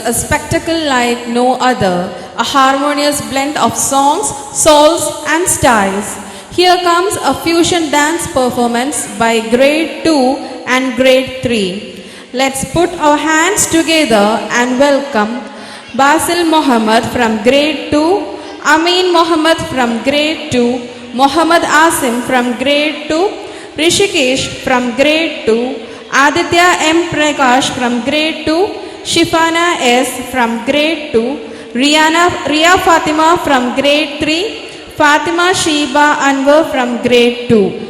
a spectacle like no other, a harmonious blend of songs, souls and styles. Here comes a fusion dance performance by grade 2 and grade 3. Let's put our hands together and welcome Basil Mohammed from grade 2, Amin Mohammed from grade 2, Mohammed Asim from grade 2, Rishikesh from grade 2, Aditya M. Prakash from grade 2, Shifana S. from grade 2, Ria Fatima from grade 3, Fatima Sheba Anwar from grade 2.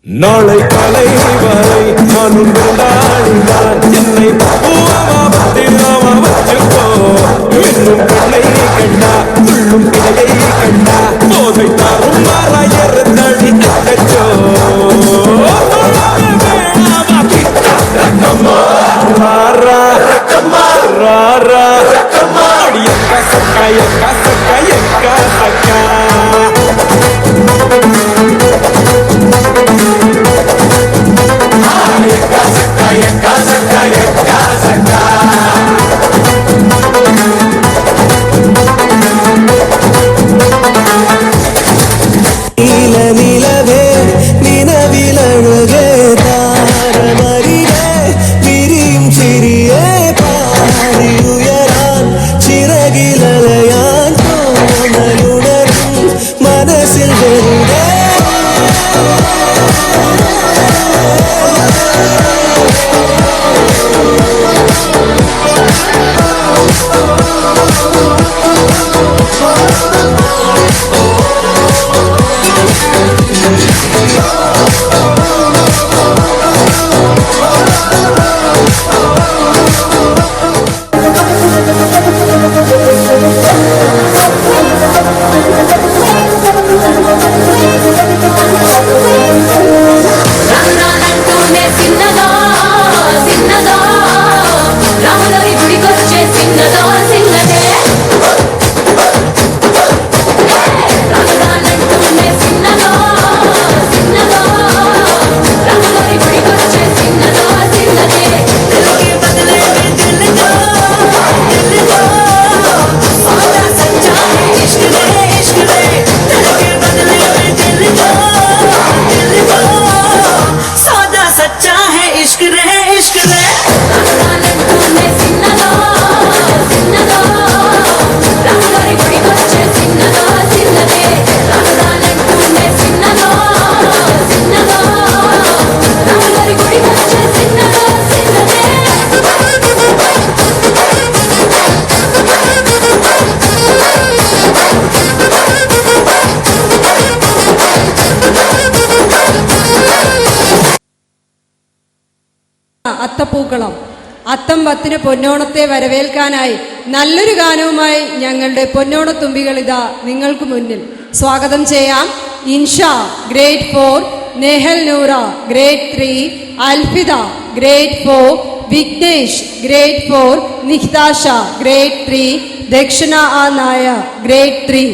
நாளை காலை வரை நானும் கொண்டாடினான் என்னை பத்திரமா வச்சுக்கோ இன்னும் கண்ணை கண்டா உள்ளும் கிளையை கண்டா போதை தாரும் மாறாயறதடி அச்சோ അത്തപ്പൂക്കളം അത്തം പത്തിന് പൊന്നോണത്തെ വരവേൽക്കാനായി നല്ലൊരു ഗാനവുമായി ഞങ്ങളുടെ പൊന്നോണത്തുമ്പികൾ ഇതാ നിങ്ങൾക്ക് മുന്നിൽ സ്വാഗതം ചെയ്യാം. Insha grade 4, Nehal Noora grade 3, Alfida grade 4, Vignesh grade 4, Nikhtasha grade 3, Dakshina ആ നായ ഗ്രേഡ് 3.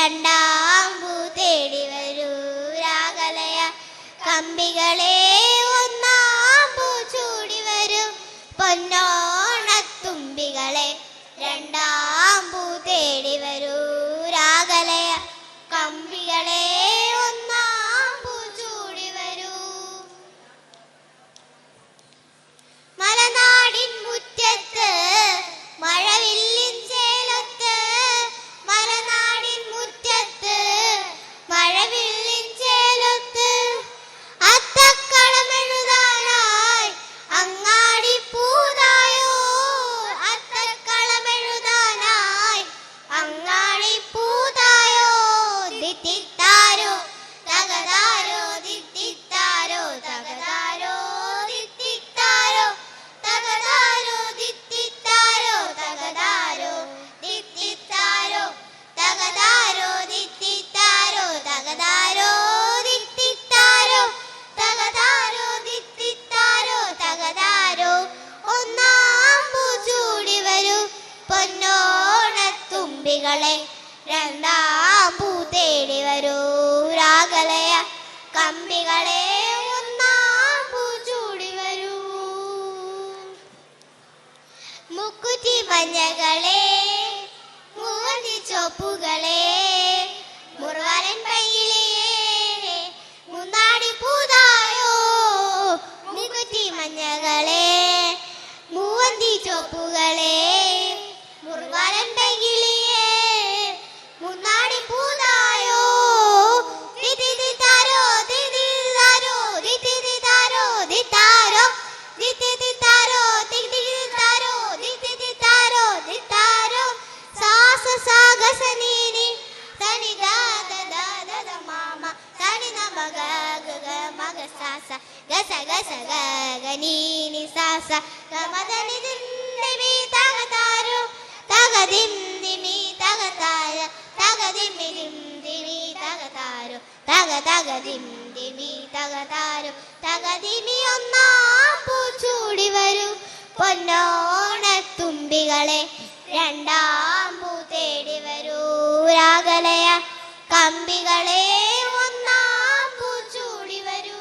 രണ്ടാം പൂ തേടി വരൂ രാഗലയ കമ്പികളെ ഒന്നാം പൂ ചൂടി വരൂ പൊന്നോണത്തുമ്പികളെ രണ്ടാം പൂ തേടി വരൂ രാഗലയ കമ്പികളെ ഒന്നാം പൂ ചൂടി വരൂ മലനാടിൻ മുറ്റത്ത് മഴവില്ലിൻ ചേലത്ത് മലനാടിൻ മുറ്റത്ത് മഴവില്ലിൻ ചേലത്ത് അത്തക്കളമെഴുതാനായി അങ്ങാടി പൂതായോ അത്തക്കളമെഴുതാനായി അങ്ങാടി പൂതായോ ദിത്തിത്താരോ തകതാരോ ദിത്തിത്താരോ തകതാരോ ദിത്തിത്താരോ തകതാരോ ദിത്തിത്താരോ തകതാരോ ദിത്തിത്താരോ തകതാരോ ദിത്തിത്താരോ തകതാരോ ദിത്തിത്താരോ തകതാരോ ദിത്തിത്താരോ തകതാരോ ഒന്നാം പൂ ചൂടി വരൂ പൊന്നോണത്തുമ്പികളെ രണ്ടാം പൂ തേടി വരൂ രാഗലയ കമ്പികളെ ഒന്നാം പൂ ചൂടി വരൂ മുക്കുറ്റി മഞ്ഞകളെ മൂവന്തി ചോപ്പുകളെ മുറുവാലൻ പയ്യിലേ മുന്നാടി പൂതായോ മുക്കുറ്റി മഞ്ഞകളെ മൂവന്തി ചോപ്പുകളെ മുറുവാലൻ പയ്യിലേ മുന്നാടി പൂതായോ ദിതിദിതാരോ ദിതിദിതാരോ ദിതിദിതാരോ ദിതാരോ ദിതിദിതാരോ ദിതിദിതാരോ ദിതിദിതാരോ ദിതാരോ സാസ സാഗസനീനി തനി ദാദ ദാദ മാമ തനി നമഗ ഗഗ മഗ സാസ ഗസ ഗസ ഗഗനീനി സാസ ഗമദനി ദിന്ദിമി തഗതാരോ തഗദിന്ദിമി തഗതാര തഗദിമി ദിന്ദിമി തഗതാരോ തഗ തഗദിന്ദിമി തഗതാരോ തഗദിമി ഒന്നാം പൂ ചൂടി വരൂ പൊന്നോണത്തുമ്പികളെ രണ്ടാം പൂ തേടി വരൂ രാഗലയ കമ്പികളെ ഒന്നാം പൂ ചൂടി വരൂ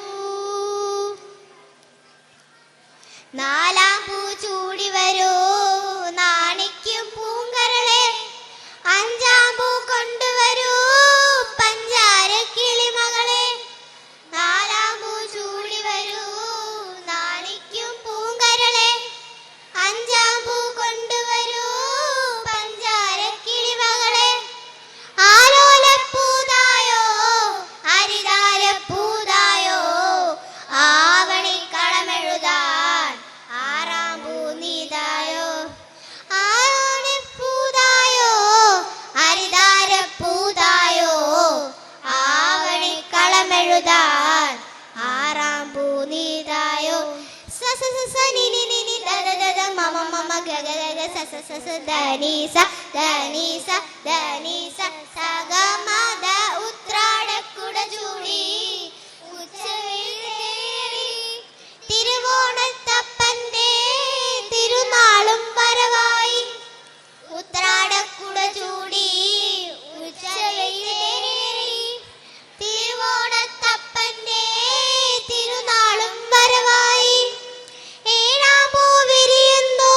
നാലാം പൂ ചൂടി വരൂ നാണിക്കും പൂങ്കരളെ അഞ്ചാം പൂ കൊണ്ടുവരൂ പഞ്ചാര കിളിമകളെ നാലാം പൂ ചൂടി വരൂ നാണിക്കും പൂങ്കരളെ അഞ്ചാം പൂ കൊണ്ടുവരൂ പഞ്ചാര കിളിമകളെ ആലോലപ്പൂതായോ ഹരിതാരപ്പൂതായോ ആവണിക്കളമെഴുതാൻ ആറാം പൂ നീതായോ ആവണിപ്പൂതായോ ഹരിതാരപ്പൂതായോ ആവണിക്കളമെഴുതാൻ ആറാം പൂ നീതായോ സ സ സ സ നി നി നി നി ദ ദ ദ ദ മമ മമ ഗ ഗ ഗ ഗ സ സ സ സ ധ നി സ ധ നി സ ധ നി സ സ ഗ മ ദ ഉത്രാടക്കുട ചൂടി ഉച്ചവെയിൽ തേടി തിരുവോണത്തപ്പന്റെ തിരുനാളും വരവായി ഉത്രാടക്കുട ചൂടി ഉച്ചവെയിൽ തേടി തിരുവോണത്തപ്പന്റെ തിരുനാളും വരവായി ഏഴാം പൂ വിരിയുന്നു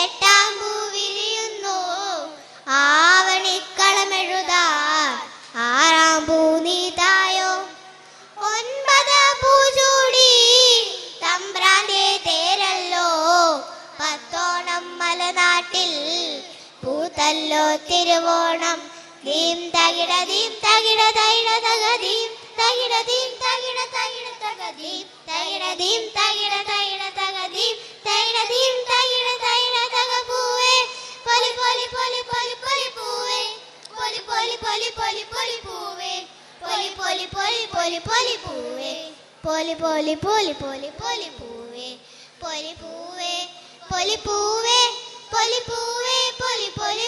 എട്ടാം പൂ വിരിയുന്നു ആവണിക്കളമെഴുതാൻ ആറാം പൂ നീതായോ ഒൻപത് പൂ ചൂടി തമ്പ്രാന്റെ തേരല്ലോ പത്തോണം മലനാട്ടിൽ പൂത്തല്ലോ തിരുവോണം ദീം തകിട തകിട തകിട തകദീം തകിട തകിട തകദീം തകിട ദീം തകിട തകദീം തകിട ദീം തകിട തകപൂവേ പൊലി പൊലി പൊലി പൊലി പൊലി പൂവേ പൊലി പൊലി പൊലി പൊലി പൊലി പൂവേ പൊലി പൊലി പൊലി പൊലി പൊലി പൂവേ പൊലി പൊലി പൊലി പൊലി പൊലി പൂവേ പൊലി പൂവേ പൊലി പൂവേ പൊലി പൂവേ പൊലി പൊലി